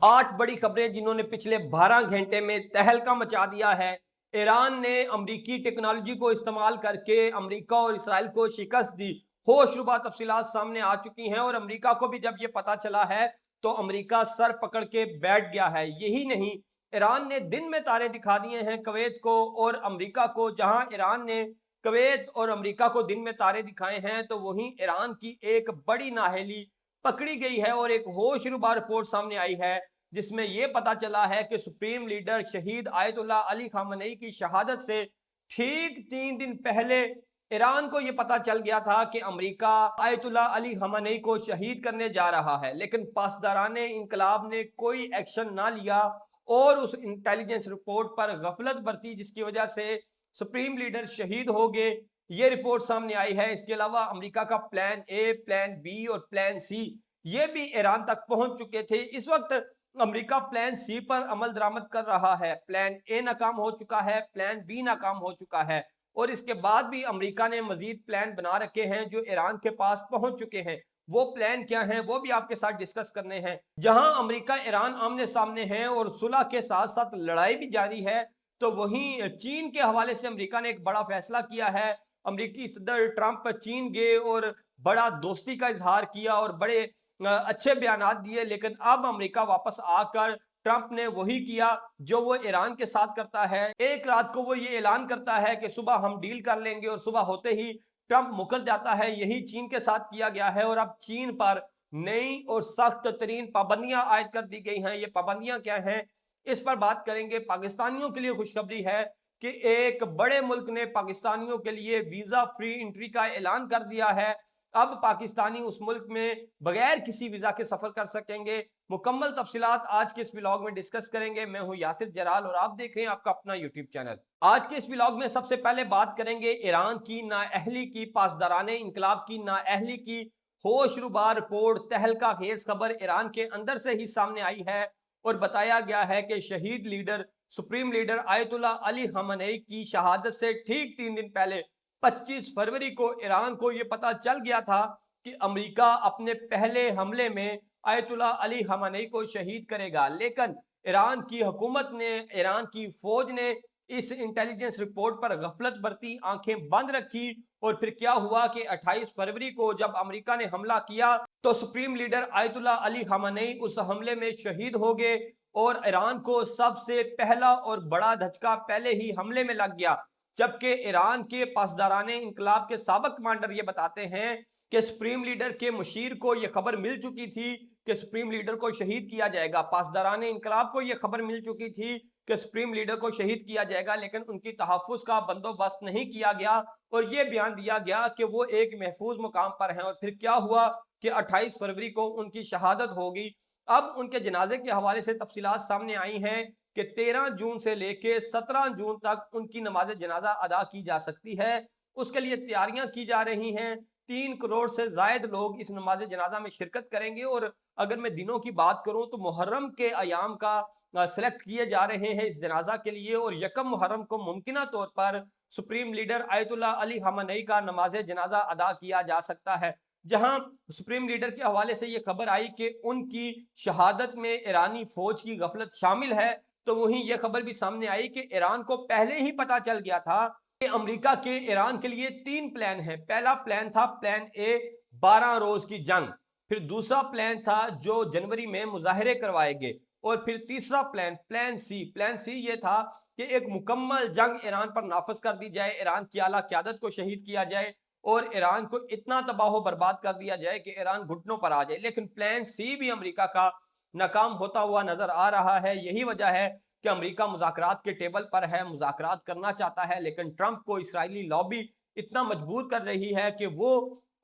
8 बड़ी खबरें जिन्होंने पिछले 12 घंटे में तहलका मचा दिया है। ईरान ने अमरीकी टेक्नोलॉजी को इस्तेमाल करके अमरीका और इसराइल को शिकस्त दी। होशरुबा तफसीलात सामने आ चुकी हैं और अमरीका को भी जब ये पता चला है तो अमरीका सर पकड़ के बैठ गया है। यही नहीं, ईरान ने दिन में तारे दिखा दिए हैं कुवैत को और अमरीका को। जहां ईरान ने कुवैत और अमरीका को दिन में तारे दिखाए हैं तो वहीं ईरान की एक बड़ी नाअहली पकड़ी गई है और एक होशरुबा रिपोर्ट सामने आई है जिसमें यह पता चला है कि सुप्रीम लीडर शहीद आयतुल्लाह अली खामनेई की शहादत से ठीक 3 दिन पहले ईरान को यह पता चल गया था कि अमेरिका आयतुल्लाह अली खामनेई को शहीद करने जा रहा है, लेकिन पासदाराने इनकलाब ने कोई एक्शन ना लिया और उस इंटेलिजेंस रिपोर्ट पर गफलत बरती जिसकी वजह से सुप्रीम लीडर शहीद हो गए। ये रिपोर्ट सामने आई है। इसके अलावा अमेरिका का प्लान ए, प्लान बी और प्लान सी ये भी ईरान तक पहुंच चुके थे। इस वक्त अमेरिका प्लान सी पर अमल दरामद कर रहा है। प्लान ए नाकाम हो चुका है, प्लान बी नाकाम हो चुका है और इसके बाद भी अमेरिका ने मजीद प्लान बना रखे हैं जो ईरान के पास पहुंच चुके हैं। वो प्लान क्या हैं वो भी आपके साथ डिस्कस करने हैं। जहां अमेरिका ईरान आमने सामने हैं और सुलह के साथ साथ लड़ाई भी जारी है, तो वहीं चीन के हवाले से अमेरिका ने एक बड़ा फैसला किया है। अमेरिकी सदर ट्रंप चीन गए और बड़ा दोस्ती का इजहार किया और बड़े अच्छे बयानात दिए, लेकिन अब अमेरिका वापस आकर ट्रंप ने वही किया जो वो ईरान के साथ करता है। एक रात को वो ये ऐलान करता है कि सुबह हम डील कर लेंगे और सुबह होते ही ट्रंप मुकर जाता है। यही चीन के साथ किया गया है और अब चीन पर नई और सख्त तरीन पाबंदियां आयद कर दी गई हैं। ये पाबंदियां क्या हैं इस पर बात करेंगे। पाकिस्तानियों के लिए खुशखबरी है कि एक बड़े मुल्क ने पाकिस्तानियों के लिए वीजा फ्री एंट्री का ऐलान कर दिया है। अब पाकिस्तानी उस मुल्क में बगैर किसी वीजा के सफर कर सकेंगे। मुकम्मल तफसीलात आज के इस व्लॉग में डिस्कस करेंगे। मैं हूं यासिर जलाल और आप देख रहे हैं आपका अपना यूट्यूब चैनल। आज के इस व्लॉग में सबसे पहले बात करेंगे ईरान की नाअहली की, पासदाराने इनकलाब की नाअहली की होशरुबा रिपोर्ट। तहलका खेज खबर ईरान के अंदर से ही सामने आई है और बताया गया है कि शहीद leader supreme leader Ayatollah Ali Khamenei की शहादत से ठीक 3 दिन पहले 25 फरवरी को ईरान को यह पता चल गया था कि अमेरिका अपने पहले हमले में आयतुल्लाह अली खामनेई को शहीद करेगा। लेकिन ईरान की हुकूमत ने, ईरान की फौज ने इस इंटेलिजेंस रिपोर्ट पर गफलत बरती, आंखें बंद रखी और फिर क्या हुआ कि 28 फरवरी को जब अमेरिका ने हमला किया तो supreme leader Ayatollah Ali Khamenei उस हमले में शहीद हो गए और ईरान को सबसे पहला और बड़ा धचका पहले ही हमले में लग गया। जबकि ईरान के पासदाराने इनकलाब के साबिक कमांडर ये बताते हैं कि सुप्रीम लीडर के मुशीर को यह खबर मिल चुकी थी कि सुप्रीम लीडर को शहीद किया जाएगा। पासदाराने इनकलाब को यह खबर मिल चुकी थी कि सुप्रीम लीडर को शहीद किया जाएगा, लेकिन उनकी तहफ्फुज का बंदोबस्त नहीं किया गया और यह बयान दिया गया कि वो एक महफूज मुकाम पर हैं। और फिर क्या हुआ कि 28 फरवरी को उनकी शहादत होगी। अब उनके जनाजे के हवाले से तफसीलात सामने आई हैं कि 13 जून से लेके 17 जून तक उनकी नमाज जनाजा अदा की जा सकती है। उसके लिए तैयारियां की जा रही हैं। 3 करोड़ से ज्यादा लोग इस नमाज जनाजा में शिरकत करेंगे और अगर मैं दिनों की बात करूं तो मुहर्रम के अयाम का सिलेक्ट किए जा रहे हैं इस जनाजा के लिए और यकम मुहर्रम को मुमकिना तौर पर supreme leader Ayatollah Ali Khamenei का नमाज जनाजा अदा किया जा सकता है। जहां सुप्रीम लीडर के हवाले से यह खबर आई कि उनकी शहादत में ईरानी फौज की गफलत शामिल है, तो वहीं यह खबर भी सामने आई कि ईरान को पहले ही पता चल गया था कि अमेरिका के ईरान के लिए 3 प्लान हैं। पहला प्लान था प्लान ए, 12 रोज की जंग। फिर दूसरा प्लान था जो जनवरी में मुजाहरे करवाएंगे और फिर तीसरा plan plan C. Plan C ये था कि एक मुकम्मल जंग ईरान पर नाफज कर दी जाए, ईरान की आला क़यादत को शहीद किया जाए और ईरान को इतना तबाह बर्बाद कर दिया जाए कि ईरान घुटनों पर आ जाए। लेकिन प्लान सी भी अमेरिका का नाकाम होता हुआ नजर आ रहा है। यही वजह है कि अमेरिका मुज़ाकरात के टेबल पर है, मुज़ाकरात करना चाहता है, लेकिन ट्रंप को इस्राएली लॉबी इतना मजबूर कर रही है कि वो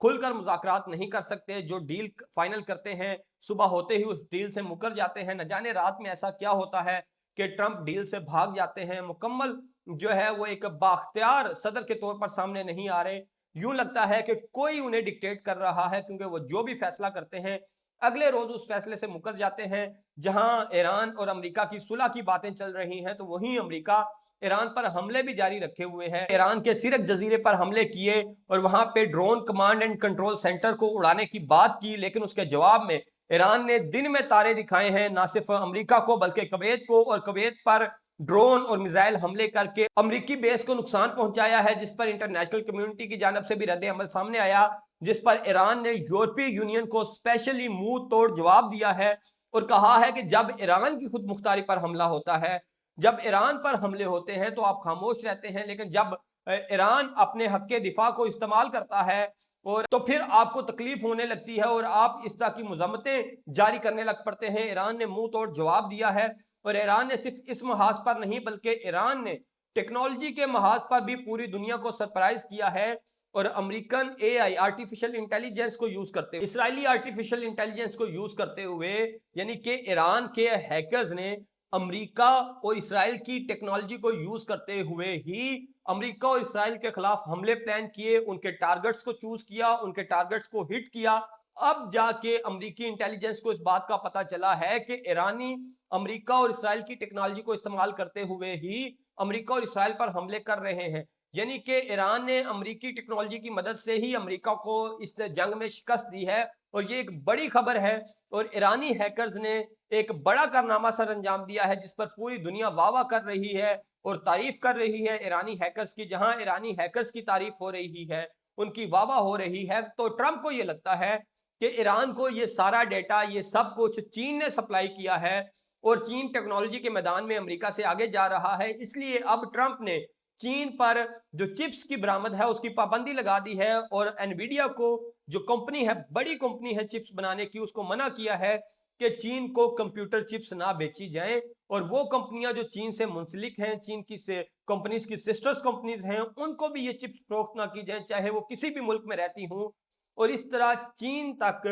खुलकर मुज़ाकरात नहीं कर सकते। जो डील फाइनल करते हैं सुबह होते ही उस डील से मुकर जाते हैं। न जाने रात में ऐसा क्या होता है कि ट्रंप डील से भाग जाते हैं, मुकम्मल जो है वो एक बाख्तियार सदर के तौर पर सामने नहीं आ रहे। यूं लगता है कि कोई उन्हें डिक्टेट कर रहा है, क्योंकि वो जो भी फैसला करते हैं अगले रोज उस फैसले से मुकर जाते हैं। जहां ईरान और अमेरिका की सुलह की बातें चल रही हैं तो वहीं अमेरिका ईरान पर हमले भी जारी रखे हुए हैं। ईरान के सिरक जजीरे पर हमले किए और वहां पे drone command and control centre को उड़ाने की बात की, लेकिन उसके जवाब में ईरान ने दिन में तारे दिखाए हैं, ना सिर्फ अमेरिका को बल्कि कुवैत को, और कुवैत पर ड्रोन और मिसाइल हमले करके अमेरिकी बेस को नुकसान पहुंचाया है, जिस पर इंटरनेशनल कम्युनिटी की जानब से भी रद्द अमल सामने आया, जिस पर ईरान ने यूरोपीय यूनियन को स्पेशली मुंह तोड़ जवाब दिया है और कहा है कि जब ईरान की खुद मुख्तारी पर हमला होता है, जब ईरान पर हमले होते हैं तो आप खामोश रहते हैं, लेकिन जब ईरान अपने हक के दिफा को इस्तेमाल करता है और तो फिर आपको तकलीफ होने लगती है और आप इस तरह की मजम्मतें जारी करने लग पड़ते हैं। ईरान ने मुंह तोड़ जवाब दिया है और ईरान ने सिर्फ इस महाज पर नहीं बल्कि ईरान ने टेक्नोलॉजी के महाज पर भी पूरी दुनिया को सरप्राइज किया है और अमेरिकन एआई आर्टिफिशियल इंटेलिजेंस को यूज करते हुए, इसराइली आर्टिफिशियल इंटेलिजेंस को यूज करते हुए, यानी कि ईरान के हैकर्स ने अमेरिका और इसराइल की टेक्नोलॉजी को यूज करते हुए ही अमेरिका और इसराइल के खिलाफ हमले प्लान किए, उनके टारगेट्स को चूज किया, उनके टारगेट्स को हिट किया। अब जाके अमेरिकी इंटेलिजेंस को इस बात का पता चला है कि ईरानी अमेरिका और इसराइल की टेक्नोलॉजी को इस्तेमाल करते हुए ही अमेरिका और इसराइल पर हमले कर रहे हैं, यानी कि ईरान ने अमेरिकी टेक्नोलॉजी की मदद से ही अमेरिका को इस जंग में शिकस्त दी है और ये एक बड़ी खबर है। और ईरानी हैकर्स ने एक बड़ा कारनामा सर अंजाम दिया है जिस पर पूरी दुनिया वाह वाह कर रही है और तारीफ कर रही है ईरानी हैकर्स की। जहां ईरानी हैकर्स की तारीफ हो रही है, उनकी वाह वाह हो रही है, तो ट्रंप को ये लगता है कि ईरान को ये सारा डेटा, ये सब कुछ चीन ने सप्लाई किया है और चीन टेक्नोलॉजी के मैदान में अमेरिका से आगे जा रहा है, इसलिए अब ट्रंप ने चीन पर जो चिप्स की बरामद है उसकी पाबंदी लगा दी है और एनवीडिया को, जो कंपनी है, बड़ी कंपनी है चिप्स बनाने की, उसको मना किया है कि चीन को कंप्यूटर चिप्स ना बेची जाएं और वो कंपनियां जो चीन से मुंसलिक हैं, चीन की से कंपनीज की सिस्टर्स कंपनीज हैं, उनको भी ये चिप्स फरोख्त ना की जाएं, चाहे वो किसी भी मुल्क में रहती हों। और इस तरह चीन तक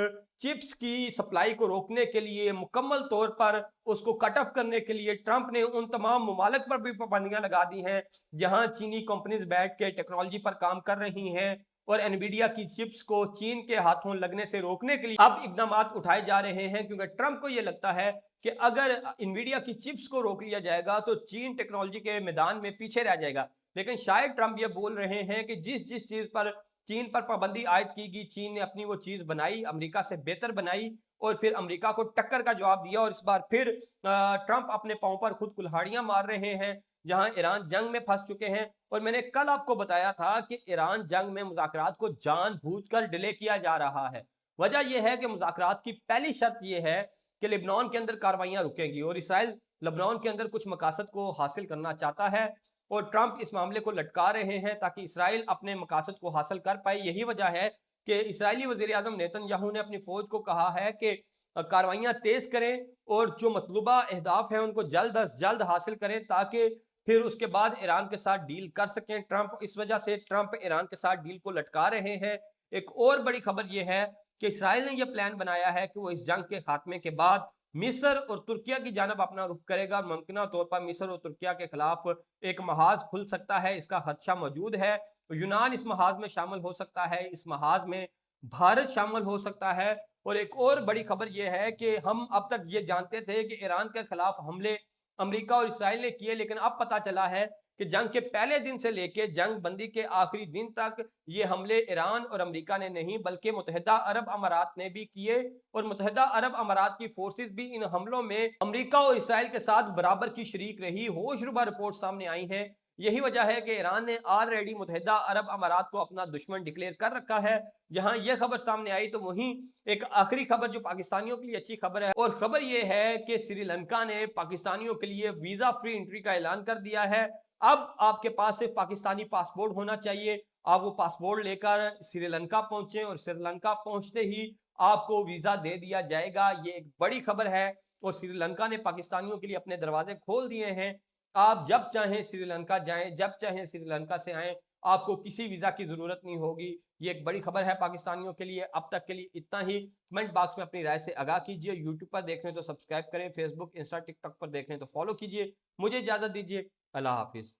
चिप्स की सप्लाई को रोकने के लिए, मुकम्मल तौर पर उसको कट ऑफ करने के लिए ट्रंप ने उन तमाम ममालिक पर भी पाबंदियां लगा दी हैं जहां चीनी कंपनीज बैठ के टेक्नोलॉजी पर काम कर रही हैं और एनवीडिया की चिप्स को चीन के हाथों लगने से रोकने के लिए अब इकदाम उठाए जा रहे हैं, क्योंकि ट्रंप को यह लगता है कि अगर एनवीडिया की चिप्स को रोक लिया जाएगा तो चीन टेक्नोलॉजी के मैदान में पीछे रह जाएगा। लेकिन शायद ट्रंप ये बोल रहे हैं कि जिस जिस चीज पर चीन पर पाबंदी आयद की गई, चीन ने अपनी वो चीज बनाई, अमेरिका से बेहतर बनाई और फिर अमेरिका को टक्कर का जवाब दिया और इस बार फिर ट्रंप अपने पांव पर खुद कुल्हाड़ियां मार रहे हैं जहां ईरान जंग में फंस चुके हैं। और मैंने कल आपको बताया था कि ईरान जंग में मुज़ाकरात को जानबूझकर डिले किया जा रहा है। वजह यह है कि मुज़ाकरात की पहली शर्त यह है कि लेबनान के अंदर कार्रवाइयां रुकेंगी और इसराइल लेबनान के अंदर कुछ मकासद को हासिल करना चाहता है और ट्रंप इस मामले को लटका रहे हैं ताकि इसराइल अपने मकासद को हासिल कर पाए। यही वजह है कि इसराइली वज़ीर-ए-आज़म नेतन्याहू ने अपनी फौज को कहा है कि कार्रवाइयां तेज करें और जो मतलूबा अहदाफ हैं उनको जल्द अज जल्द हासिल करें ताकि फिर उसके बाद ईरान के साथ डील कर सकें ट्रंप। इस वजह से ट्रंप ईरान के साथ डील को लटका रहे हैं। एक और बड़ी खबर यह है कि इसराइल ने यह प्लान बनाया है कि वो इस जंग के खात्मे के बाद मिस्र और तुर्किया की जानब अपना रुख करेगा। मुमकिन तौर पर मिस्र और तुर्किया के खिलाफ एक महाज खुल सकता है, इसका खदशा मौजूद है। यूनान इस महाज में शामिल हो सकता है, इस महाज में भारत शामिल हो सकता है। और एक और बड़ी खबर यह है कि हम अब तक ये जानते थे कि ईरान के खिलाफ हमले अमेरिका और इसराइल ने किए, लेकिन अब पता चला है कि जंग के पहले दिन से लेकर जंग बंदी के आखिरी दिन तक ये हमले ईरान और अमेरिका ने नहीं बल्कि मुत्तहिदा अरब अमारात ने भी किए और मुत्तहिदा अरब अमारात की फोर्सेस भी इन हमलों में अमेरिका और इसराइल के साथ बराबर की शरीक रही। होशरुबा रिपोर्ट सामने आई है। यही वजह है कि ईरान ने ऑलरेडी मुत्तहिदा अरब अमारात को अपना दुश्मन डिक्लेयर कर रखा है। जहां यह खबर सामने आई तो वहीं एक आखिरी खबर जो पाकिस्तानियों के लिए अच्छी खबर है, और खबर यह है कि श्रीलंका ने पाकिस्तानियों के लिए वीजा फ्री एंट्री का ऐलान कर दिया है। अब आपके पास सिर्फ पाकिस्तानी पासपोर्ट होना चाहिए, आप वो पासपोर्ट लेकर श्रीलंका पहुंचे और श्रीलंका पहुंचते ही आपको वीजा दे दिया जाएगा। ये एक बड़ी खबर है और श्रीलंका ने पाकिस्तानियों के लिए अपने दरवाजे खोल दिए हैं। आप जब चाहें श्रीलंका जाएं, जब चाहें श्रीलंका से आएं, आपको किसी वीजा की जरूरत नहीं होगी। ये एक बड़ी खबर है पाकिस्तानियों के लिए। अब तक के लिए इतना ही। कमेंट बॉक्स में अपनी राय से आगाह कीजिए। यूट्यूब पर देख रहे हैं तो सब्सक्राइब करें, फेसबुक, इंस्टा, टिकटॉक पर देख रहे हैं तो फॉलो कीजिए। मुझे इजाजत दीजिए। अल्लाह हाफिज।